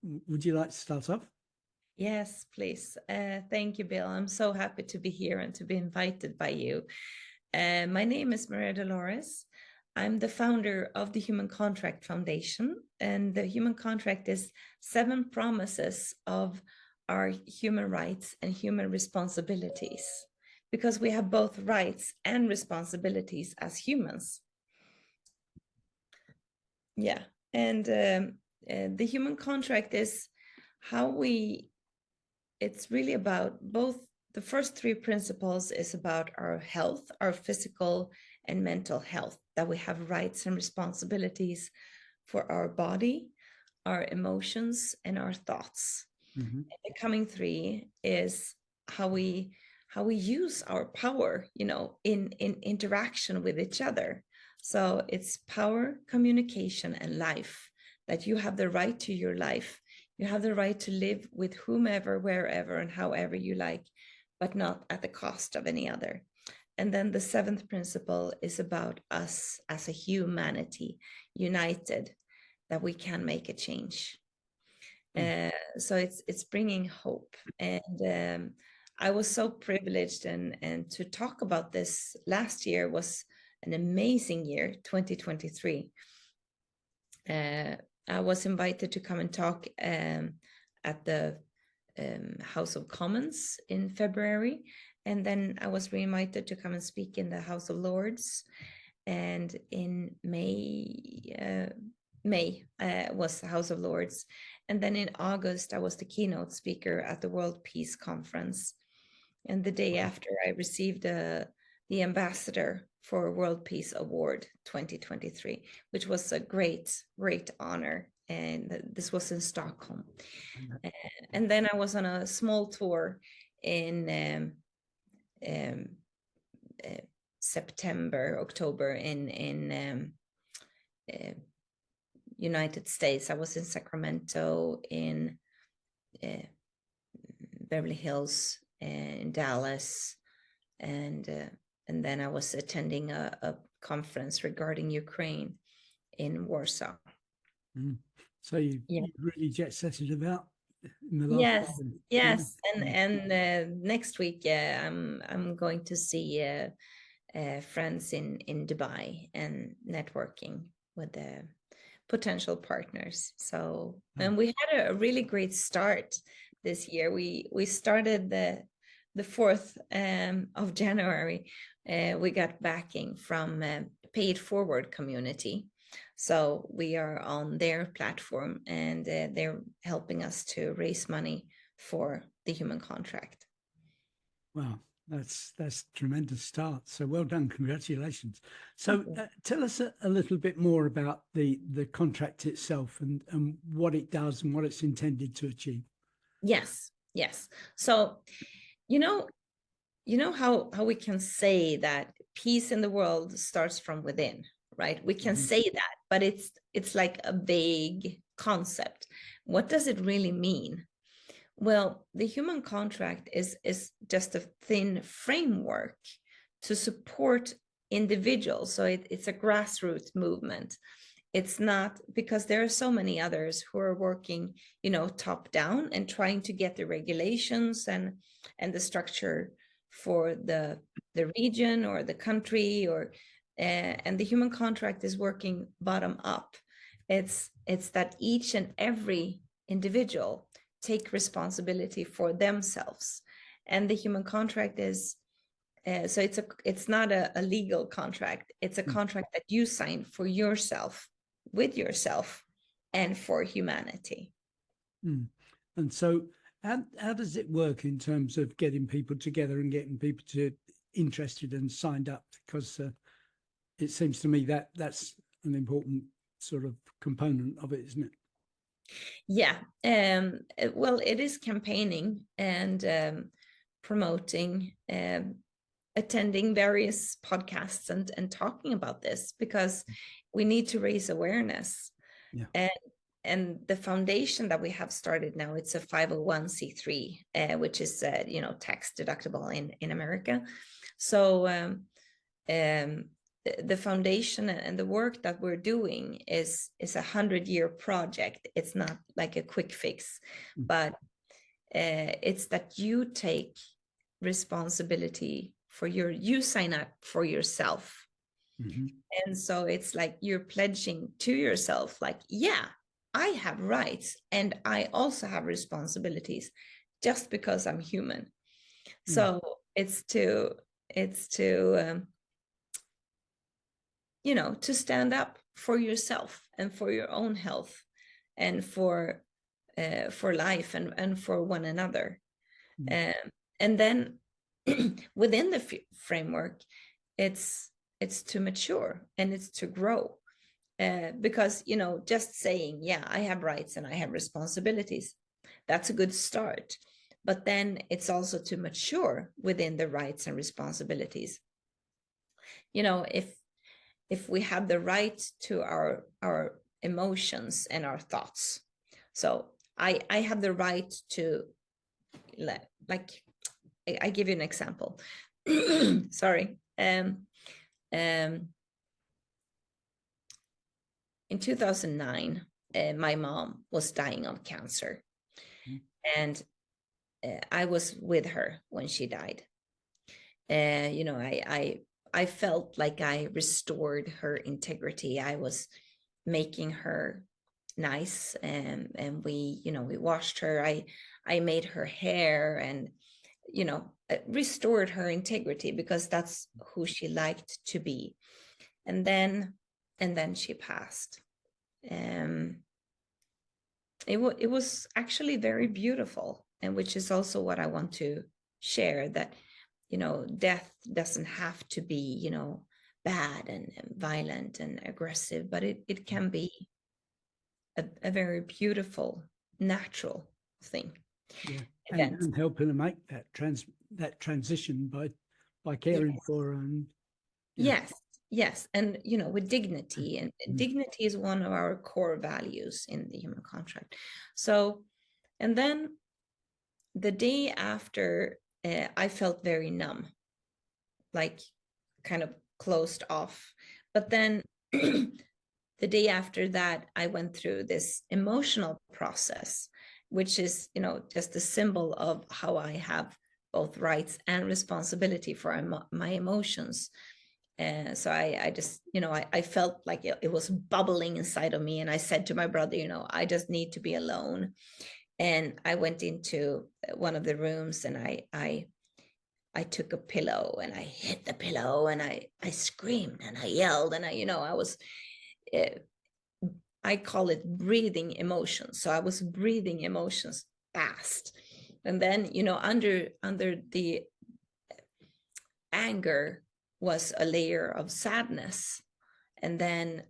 would you like to start off? Yes, please. Thank you, Bill. I'm so happy to be here and to be invited by you. My name is Maria Dolores. I'm the founder of the Human Contract Foundation, and the Human Contract is 7 promises of our human rights and human responsibilities, because we have both rights and responsibilities as humans. Yeah, and the Human Contract is how it's really about both. The first 3 principles is about our health, our physical and mental health, that we have rights and responsibilities for our body, our emotions, and our thoughts. Mm-hmm. And the coming 3 is how we use our power, in interaction with each other. So it's power, communication, and life, that you have the right to your life. You have the right to live with whomever, wherever, and however you like, but not at the cost of any other. And then the 7th principle is about us as a humanity, united, that we can make a change. So it's bringing hope. And I was so privileged and to talk about this. Last year was an amazing year, 2023. I was invited to come and talk at the House of Commons in February. And then I was re-invited to come and speak in the House of Lords. And in May was the House of Lords. And then in August, I was the keynote speaker at the World Peace Conference. And the day after, I received the ambassador for World Peace Award 2023, which was a great, great honor. And this was in Stockholm. And then I was on a small tour in September, October in United States. I was in Sacramento, in Beverly Hills, in Dallas, and then I was attending a conference regarding Ukraine in Warsaw. So you really jet setted about in the last yes. And next week, I'm going to see friends in Dubai and networking with the potential partners. So, and we had a really great start this year. We started the 4th of January. We got backing from Pay It Forward community. So we are on their platform, and they're helping us to raise money for the Human Contract. Wow, that's a tremendous start. So well done, congratulations. So tell us a little bit more about the contract itself and what it does and what it's intended to achieve. Yes. So, you know how we can say that peace in the world starts from within, right? We can say that, but it's like a vague concept. What does it really mean? Well, the Human Contract is just a thin framework to support individuals. So it's a grassroots movement. It's not, because there are so many others who are working, top down and trying to get the regulations and the structure for the region or the country, or and the Human Contract is working bottom up. It's that each and every individual take responsibility for themselves, and the Human Contract is so it's not a legal contract. It's a contract that you sign for yourself, with yourself, and for humanity. And so how does it work in terms of getting people together and getting people interested and signed up? Because it seems to me that that's an important sort of component of it, isn't it? Yeah. Well, it is campaigning and promoting, attending various podcasts and talking about this, because we need to raise awareness. And the foundation that we have started now, it's a 501c3, which is tax deductible in America. So the foundation and the work that we're doing is a 100-year project. It's not like a quick fix, but it's that you take responsibility for you sign up for yourself. And so it's like you're pledging to yourself, like, yeah, I have rights and I also have responsibilities just because I'm human. So it's to you know, to stand up for yourself and for your own health and for life and for one another. And then within the framework, it's to mature and it's to grow. Because, you know, just saying, yeah, I have rights and I have responsibilities, that's a good start. But then it's also to mature within the rights and responsibilities. You know, if we have the right to our emotions and our thoughts. So I have the right to, like, I give you an example. Sorry. In 2009, my mom was dying of cancer, and I was with her when she died. You know, I felt like I restored her integrity. I was making her nice, and we, you know, we washed her. I made her hair, and, you know, restored her integrity because that's who she liked to be. And then she passed. It was actually very beautiful, and which is also what I want to share, that, you know, death doesn't have to be, you know, bad and violent and aggressive, but it can be a very beautiful, natural thing. Yeah, and helping to make that transition by caring for her. And yes, and, you know, with dignity, and dignity is one of our core values in the human contract. So, and then the day after, I felt very numb, like kind of closed off. But then the day after that, I went through this emotional process, which is, you know, just a symbol of how I have both rights and responsibility for my emotions. And so I just, you know, I felt like it was bubbling inside of me. And I said to my brother, you know, I just need to be alone. And I went into one of the rooms, and I took a pillow and I hit the pillow, and I screamed and I yelled, and I was, I call it breathing emotions. So I was breathing emotions fast. And then, you know, under the anger was a layer of sadness. And then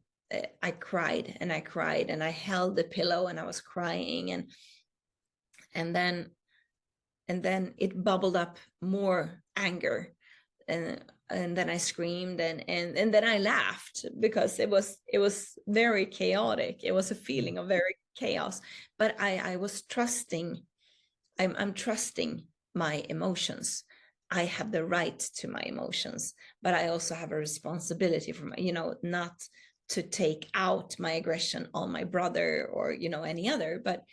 I cried and I cried, and I held the pillow and I was crying, and then it bubbled up more anger, and then I screamed, and then I laughed, because it was very chaotic. It was a feeling of very chaos, but I was trusting. I'm trusting my emotions. I have the right to my emotions, but I also have a responsibility for my, you know, not to take out my aggression on my brother or, you know, any other, but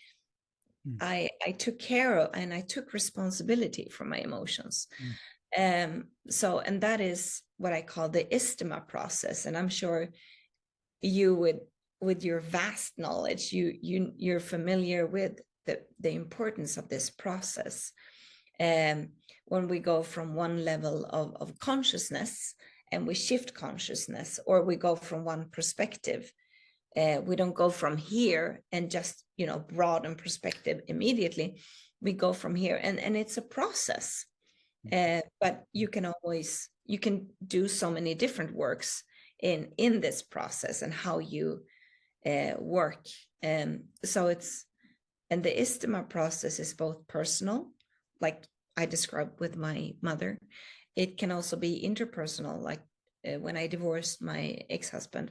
I took care of, and I took responsibility for my emotions. So, and that is what I call the istima process. And I'm sure you would, with your vast knowledge, you're familiar with the importance of this process. When we go from one level of consciousness and we shift consciousness, or we go from one perspective, we don't go from here and just, you know, broaden perspective immediately. We go from here, and it's a process. But you can do so many different works in this process, and how you work. So and the istima process is both personal, like I described with my mother. It can also be interpersonal, like when I divorced my ex-husband.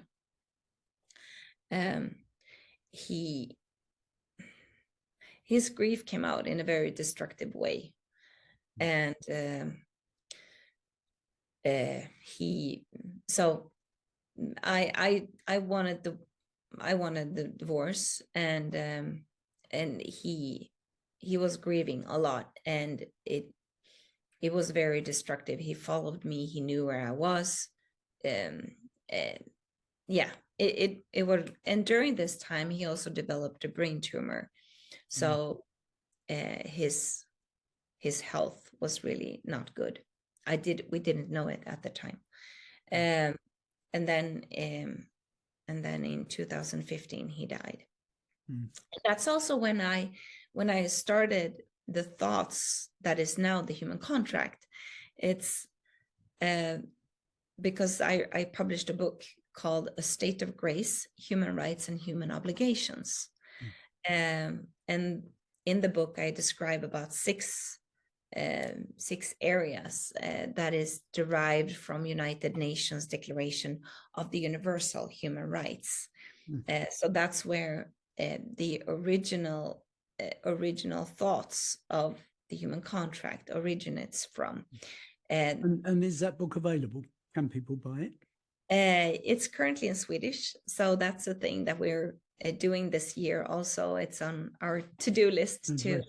His grief came out in a very destructive way, and he, so I wanted the divorce, and he was grieving a lot, and it was very destructive. He followed me. He knew where I was. Um, uh, yeah, it would. And during this time, he also developed a brain tumor. So his health was really not good. We didn't know it at the time. Um, and then in 2015 he died. Mm. That's also when I started the thoughts that is now the human contract. It's because I published a book called A State of Grace: Human Rights and Human Obligations. And in the book I describe about six areas that is derived from United Nations Declaration of the Universal Human Rights. So that's where the original thoughts of the human contract originates from. And is that book available? Can people buy it? It's currently in Swedish, so that's a thing that we're doing this year. Also, it's on our to-do list to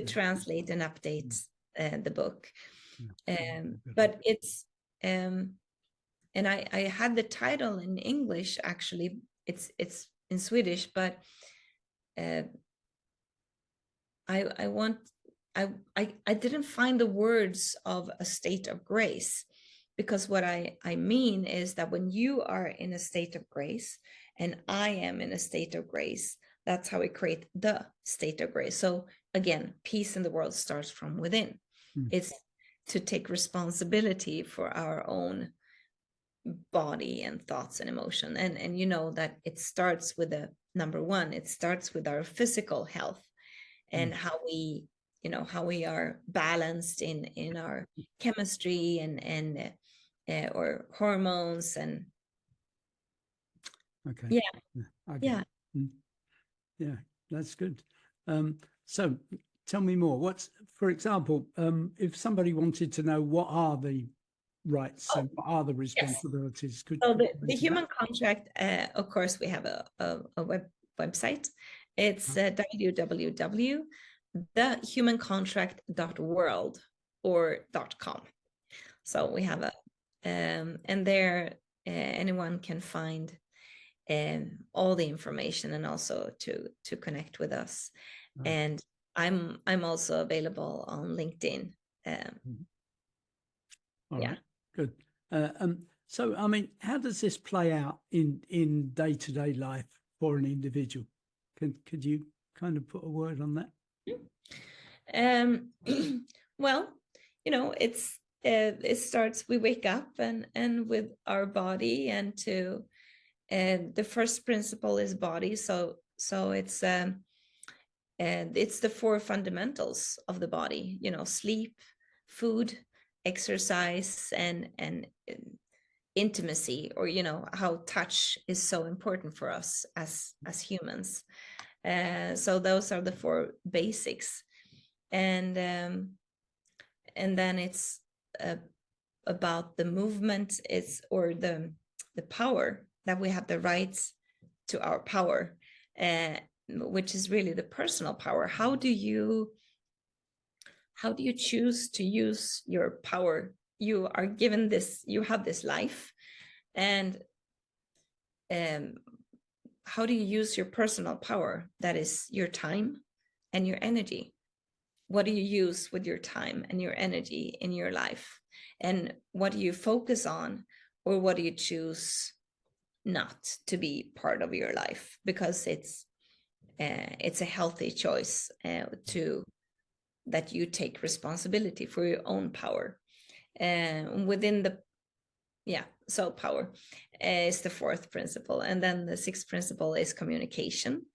translate and update the book. But it's and I had the title in English. Actually, it's in Swedish, but I didn't find the words of a state of grace, because what I mean is that when you are in a state of grace and I am in a state of grace, that's how we create the state of grace. So again, peace in the world starts from within. It's to take responsibility for our own body and thoughts and emotion. And you know that it starts with the number one, it starts with our physical health and how we are balanced in our chemistry and or hormones. And okay, yeah, that's good. So tell me more. For example, if somebody wanted to know what are the rights and what are the responsibilities, so the human contract, of course, we have a website. It's www.thehumancontract.world or .com. So we have and there anyone can find all the information, and also to connect with us. And I'm also available on LinkedIn. All right, good. So, I mean, how does this play out in day-to-day life for an individual? Could you kind of put a word on that? Well, it starts, we wake up and with our body, and the first principle is body. So it's the four fundamentals of the body, sleep, food, exercise, and intimacy, or how touch is so important for us as humans. So those are the four basics. And then it's about the movement, or the power, that we have the rights to our power, which is really the personal power. How do you choose to use your power? You are given this, you have this life, and how do you use your personal power? That is your time and your energy. What do you use with your time and your energy in your life? And what do you focus on, or what do you choose not to be part of your life? Because it's a healthy choice that you take responsibility for your own power. Within the so power is the fourth principle. And then the sixth principle is communication,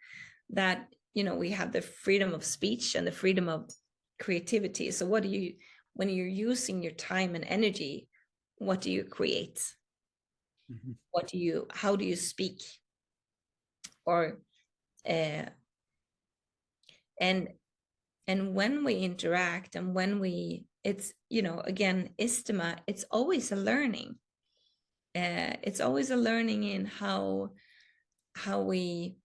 that we have the freedom of speech and the freedom of creativity. So when you're using your time and energy, what do you create? How do you speak? Or and when we interact, and when it's again, istima, it's always a learning. it's always a learning in how we.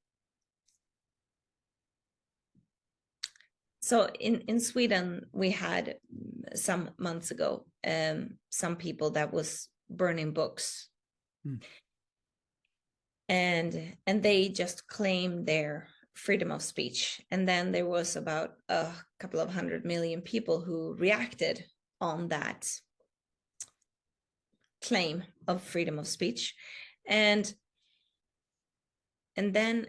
So in Sweden, we had some months ago some people that was burning books, and they just claimed their freedom of speech. And then there was about a couple of 100 million people who reacted on that claim of freedom of speech. And then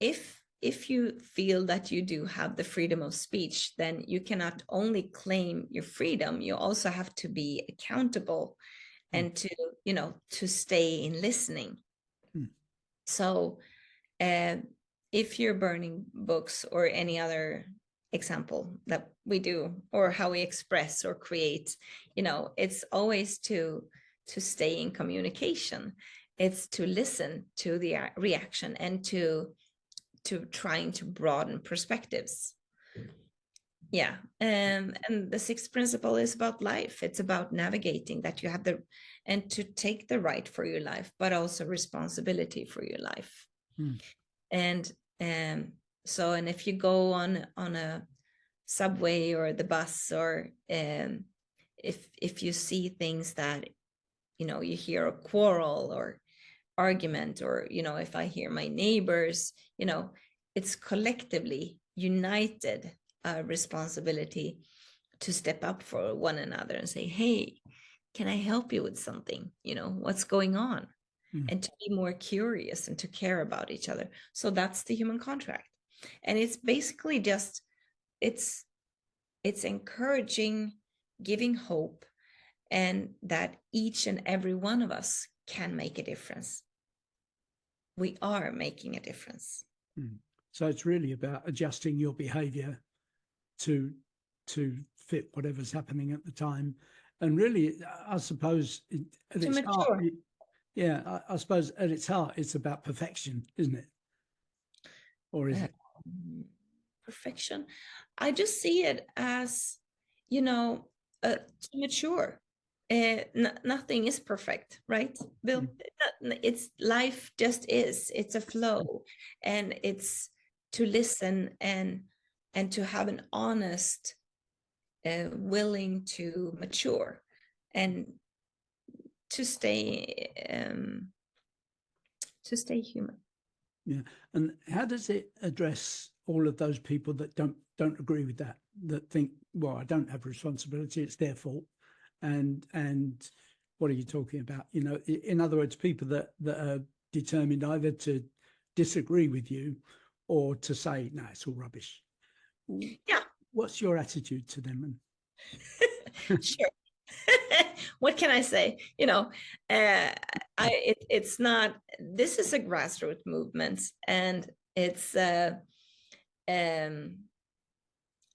if you feel that you do have the freedom of speech, then you cannot only claim your freedom, you also have to be accountable and to stay in listening. So if you're burning books or any other example that we do, or how we express or create, it's always to stay in communication. It's to listen to the reaction and to trying to broaden perspectives. Yeah. And the sixth principle is about life. It's about navigating that you have and to take the right for your life, but also responsibility for your life. And and if you go on a subway or the bus, or if you see things that you hear a quarrel or argument, or if I hear my neighbors, it's collectively united responsibility to step up for one another and say, hey, can I help you with something? What's going on? And to be more curious and to care about each other. So that's the human contract. And it's basically just, it's encouraging, giving hope, and that each and every one of us can make a difference. We are making a difference. So it's really about adjusting your behavior to fit whatever's happening at the time. And really, I suppose at its heart, I suppose at its heart, it's about perfection, isn't it? Or is it? Perfection. I just see it as, to mature. Nothing is perfect, right? Bill, it's life just is. It's a flow, and it's to listen and to have an honest, willing to mature, and to stay human. Yeah. And how does it address all of those people that don't agree with that think, well, I don't have responsibility, it's their fault? And what are you talking about? In other words, people that are determined either to disagree with you or to say, no, it's all rubbish. Yeah. What's your attitude to them? Sure. What can I say? It's not, this is a grassroots movement, and it's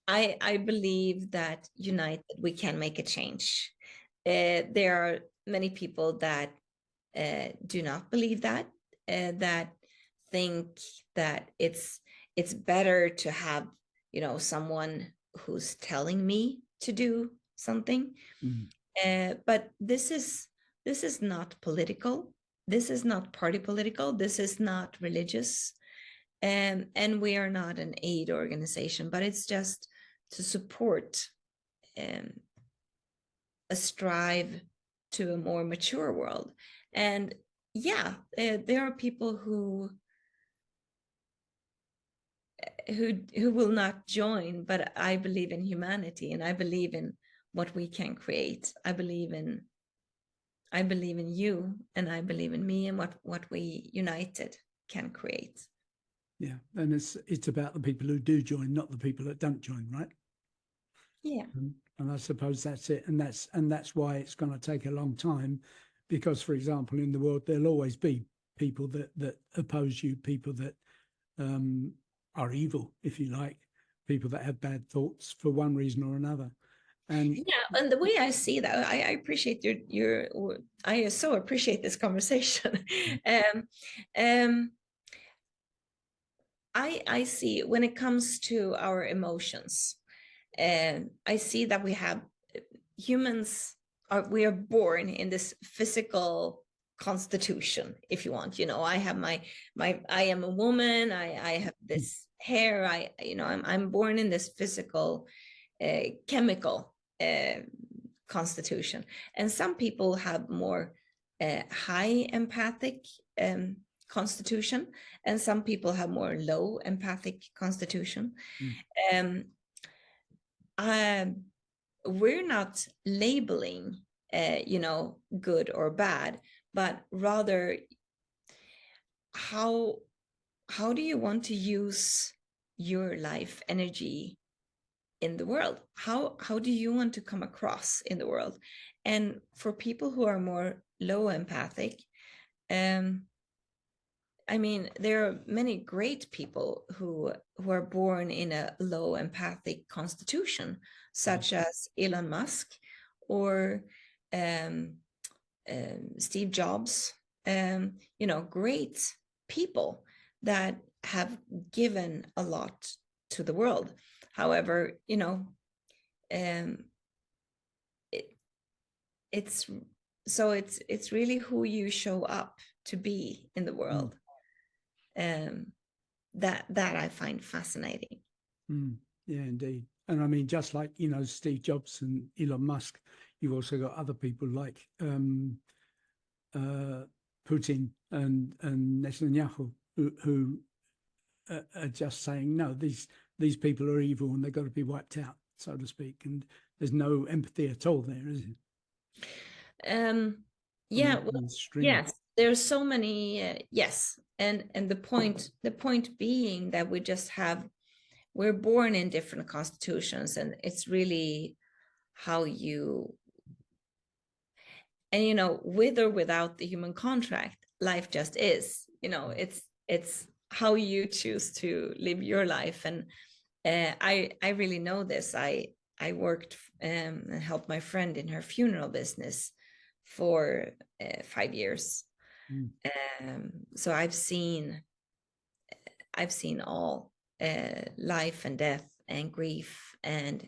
I believe that united we can make a change. There are many people that do not believe that, that think that it's better to have someone who's telling me to do something. But this is not political. This is not party political. This is not religious. And we are not an aid organization, but it's just to support a strive to a more mature world. And yeah, there are people who will not join, but I believe in humanity, and I believe in what we can create. I believe in you, and I believe in me, and what we united can create. Yeah, and it's about the people who do join, not the people that don't join, right? Yeah. And I suppose that's it, and that's why it's going to take a long time, because, for example, in the world there'll always be people that oppose you, people that are evil, if you like, people that have bad thoughts for one reason or another. And yeah, and the way I see that, I appreciate your I so appreciate this conversation. I see, when it comes to our emotions, I see that we have humans we are born in this physical constitution, if you want. I have I am a woman, I have this hair, I'm born in this physical chemical constitution. And some people have more high empathic constitution, and some people have more low empathic constitution. Mm. We're not labeling good or bad, but rather how do you want to use your life energy in the world? How do you want to come across in the world? And for people who are more low empathic, I mean, there are many great people who are born in a low empathic constitution, such as Elon Musk or Steve Jobs. Great people that have given a lot to the world. However, it's really who you show up to be in the world. That I find fascinating. Yeah, indeed. And I mean, just like, Steve Jobs and Elon Musk, you've also got other people like Putin and Netanyahu who are just saying, no, these people are evil and they've got to be wiped out, so to speak. And there's no empathy at all there, is it? Yeah, well, yes, there's so many, yes. And the point being that we're born in different constitutions, and it's really how you, and with or without the human contract, life just is. It's how you choose to live your life. And I really know this. I worked and helped my friend in her funeral business for 5 years. So I've seen all life and death and grief and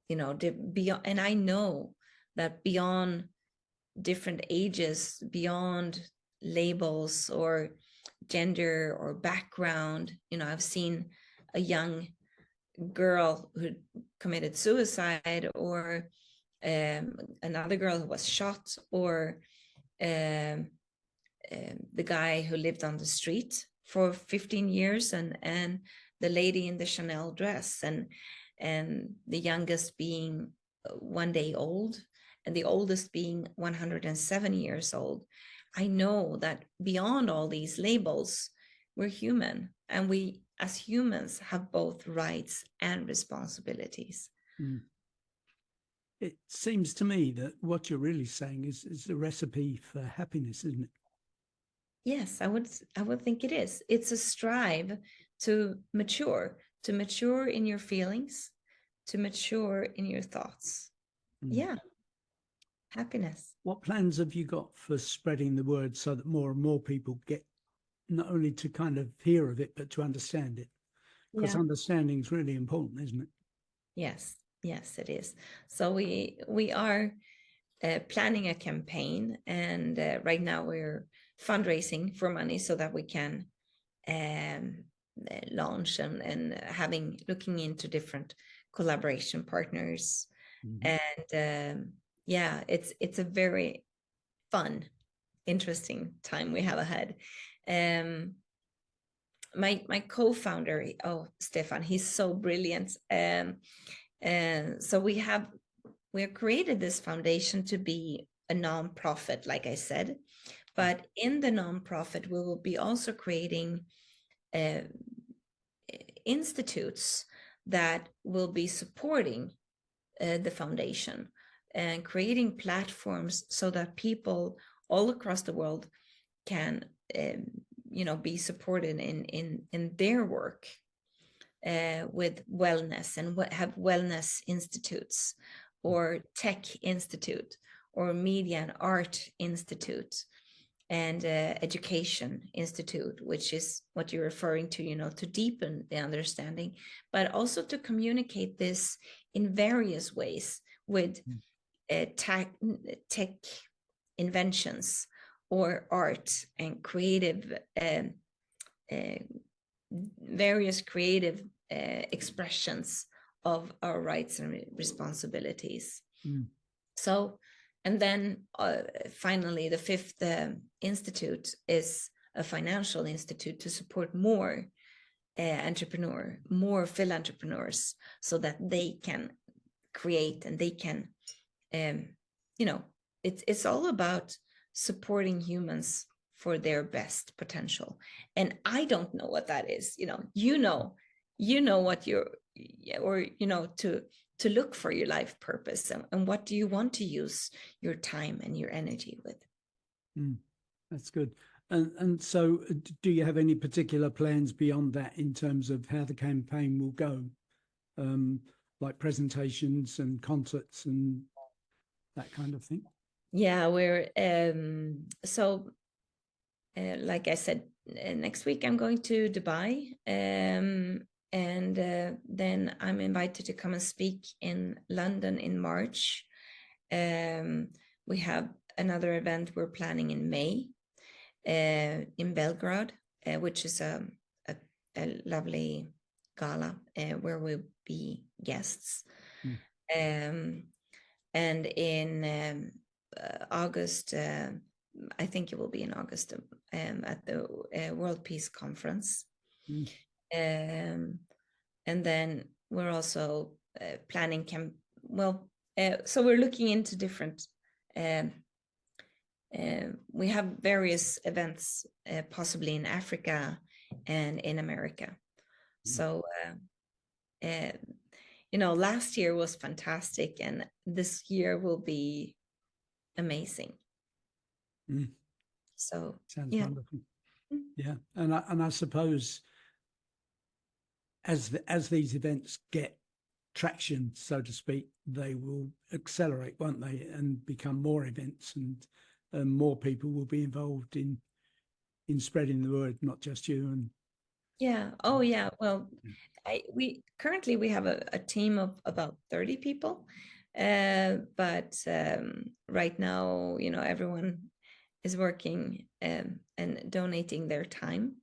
beyond. And I know that beyond different ages, beyond labels or gender or background, I've seen a young girl who committed suicide, or another girl who was shot, or the guy who lived on the street for 15 years, and the lady in the Chanel dress, and the youngest being 1 day old, and the oldest being 107 years old. I know that beyond all these labels, we're human, and we as humans have both rights and responsibilities. It seems to me that what you're really saying is a recipe for happiness, isn't it? Yes, I would think it is. It's a strive to mature in your feelings, to mature in your thoughts. Yeah. Happiness. What plans have you got for spreading the word so that more and more people get not only to kind of hear of it, but to understand it? Because understanding is really important, isn't it? Yes, it is. So we are planning a campaign, and right now we're fundraising for money so that we can launch and looking into different collaboration partners. And it's a very fun, interesting time we have ahead. My co-founder, Stefan, he's so brilliant. So we have created this foundation to be a nonprofit, like I said, but in the nonprofit, we will be also creating institutes that will be supporting the foundation and creating platforms so that people all across the world can be supported in their work with wellness, and have wellness institutes, or tech institute, or media and art institute, and education institute, which is what you're referring to, to deepen the understanding, but also to communicate this in various ways with tech inventions or art and creative various creative expressions of our rights and responsibilities. So, and then finally, the fifth institute is a financial institute to support more more philanthropreneurs, so that they can create and they can, it's all about supporting humans for their best potential. And I don't know what that is. You know what you're, or to look for your life purpose, and what do you want to use your time and your energy with. That's good. And so do you have any particular plans beyond that in terms of how the campaign will go, like presentations and concerts and that kind of thing? Yeah, we're like I said, next week I'm going to Dubai, and then I'm invited to come and speak in London in March. We have another event we're planning in May in Belgrade, which is a lovely gala where we'll be guests. And in August, I think it will be in August, at the World Peace Conference. And then we're also planning so we're looking into different, we have various events possibly in Africa and in America. So last year was fantastic, and this year will be amazing. So sounds wonderful. Yeah, and I suppose as these events get traction, so to speak, they will accelerate, won't they, and become more events, and more people will be involved in spreading the word, not just you. And well, we currently have a team of about 30 people, but right now, everyone is working and donating their time,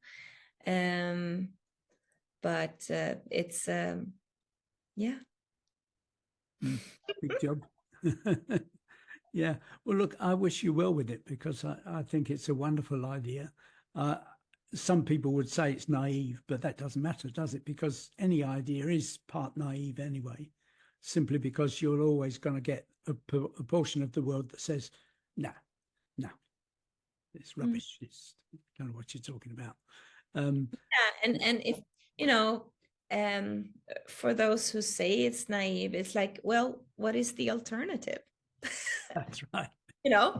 but it's big job. Yeah, well, look, I wish you well with it, because I think it's a wonderful idea. Some people would say it's naive, but that doesn't matter, does it? Because any idea is part naive anyway, simply because you're always going to get a portion of the world that says, no, it's rubbish. It's, I don't know what you're talking about. and if, for those who say it's naive, it's like, well, what is the alternative? That's right. Yeah.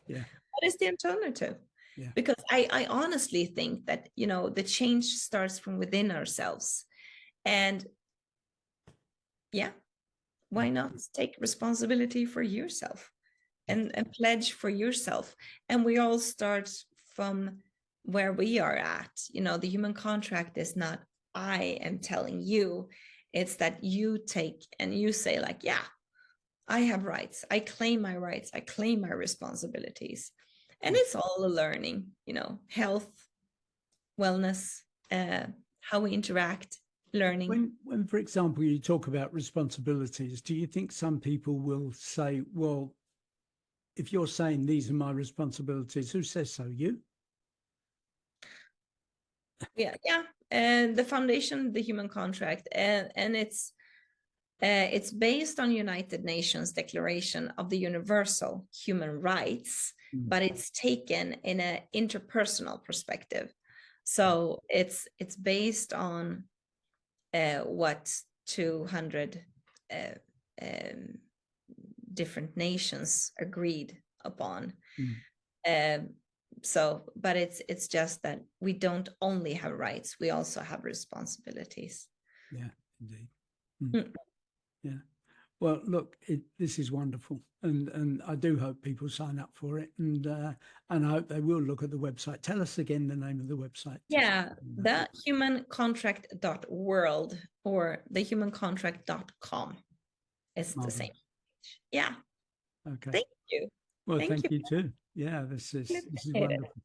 What is the alternative? Yeah. Because I honestly think that, the change starts from within ourselves. And why not take responsibility for yourself and pledge for yourself? And we all start from where we are at. The human contract is not, I am telling you, it's that you take and you say, like, I have rights. I claim my rights. I claim my responsibilities. And it's all a learning, health, wellness, how we interact, learning. When, for example, you talk about responsibilities, do you think some people will say, well, if you're saying these are my responsibilities, who says so? You? Yeah. And the foundation, the human contract, and it's based on United Nations Declaration of the Universal Human Rights, but it's taken in an interpersonal perspective. So it's based on what 200 different nations agreed upon. But it's just that we don't only have rights, we also have responsibilities. Yeah, indeed. Yeah. Well, look, this is wonderful, and I do hope people sign up for it, and I hope they will look at the website. Tell us again the name of the website. Yeah, thehumancontract.world or thehumancontract.com. It's the same. Yeah. Okay. Thank you. Well, Thank thank you. you too. Yeah, this is Appreciate it. wonderful.